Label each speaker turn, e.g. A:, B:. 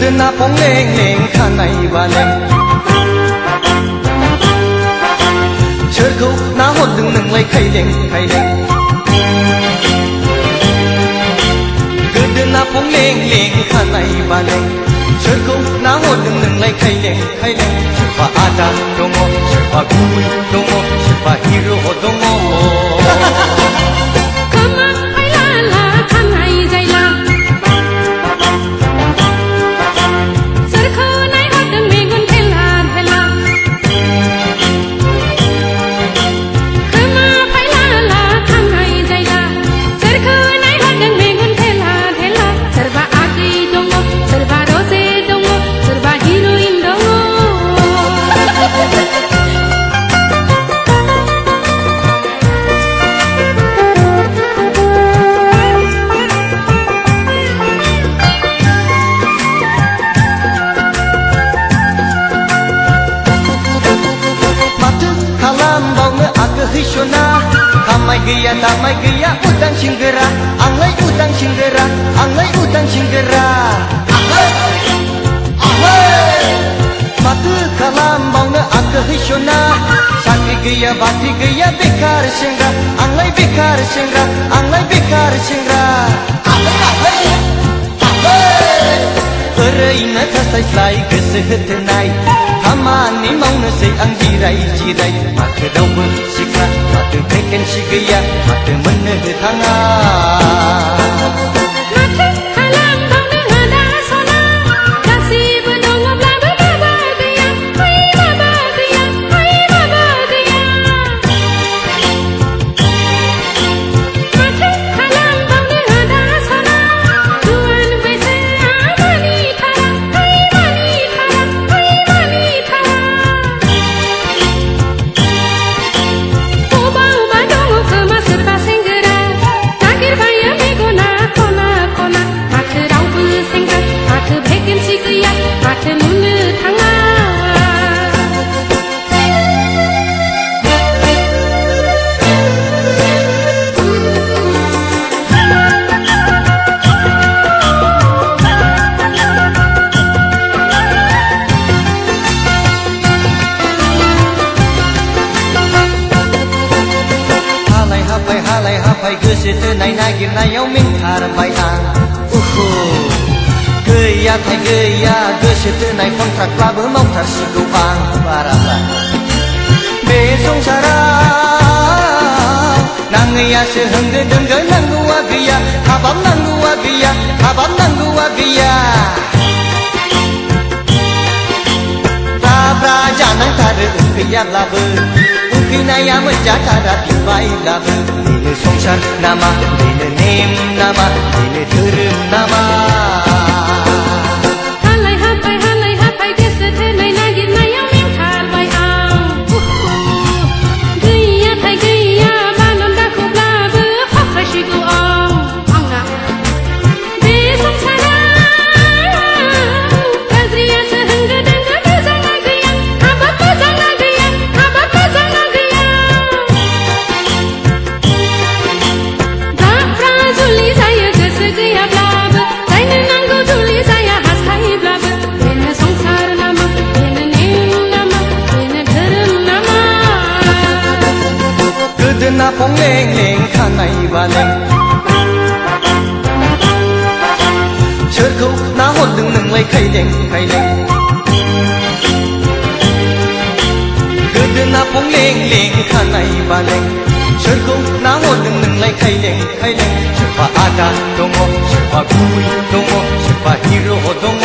A: गोदोना फं लें लें खानाय बालें सोरखौ नाहरदों नोंलाय खायलें खायलें गोदोना फं लें लें खानाय बालें सोरखौ नाहरदों नोंलाय खायलें खायलें सोरबा आदा दङ सोरबा गुबै दङ सोरबा हिर' दङ Kamai gaya damai gaya udang singgera Anglai udang singgera Anglai udang singgera Matu kalam bauna aga hisona Sakri gaya bati gaya bekar singra Anglai bekar singra Anglai bekar singra Erayna kasai slai kesehetenai Kamani maunasai ang jirai jirai Maka daun sikra Maka vacancy gaya Maka mana tanga Maka halam bauna ada sona Kasih bedong blaba baba gaya Hai baba gaya Hai baba gaya Maka halam bauna ada sona Tuan bese amani thara Hai mani thara Hai mani thara Uba uba dongo kema serba senggera Takir baya megona kona kona Maka raubu senggera Maka vacancy gaya Maka nuna thanga Halai hapai goसो थोनाय नागिरनायाव मेंथारबाय आं गैया थाय गैया गोसो थोनाय कन्ट्राक्टब्लाबो मावथारसिगौ आं बाराब्ला बे संसाराव नाङैयासो होंगो दोंगो नांगौआ गैया हाबाब नांगौआ गैया हाबाब नांगौआ गैया ब्रा जानांथारो गैयाब्लाबो उखैनाया मोनजाथारा बिबायब्लाबो बेनो संसार नामा बेनो नेम नामा बेनो धोरोम नामा हालाय हाफाय गोसो थोनाय नागिरनायाव मेंथारबाय आं गैया थाय गैया बानन दाखौब्लाबो हाख्रायसिगौ आंना बे संसाराव गाज्रियासो होंगो दोंगो मोजाङा गैया हाबाब मोजाङा गैया हाबाब मोजाङा गैया दाफ्रा जुलि जायो गोसो गैयाब्लाबो जायनो नांगौ जुलि जाया हास्थायोब्लाबो बेनो संसार नामा बेनो नेम नामा बेनो धोरोम नामा गोदोना फं लें लें खानाय बालें सोरखौ नाहरदों नोंलाय खायलें खायलें गोदोना फं लें लें खानाय बालें सोरखौ नाहरदों नोंलाय खायलें खायलें सोरबा आदा दङ सोरबा गुबै दङ सोरबा हिर' दङ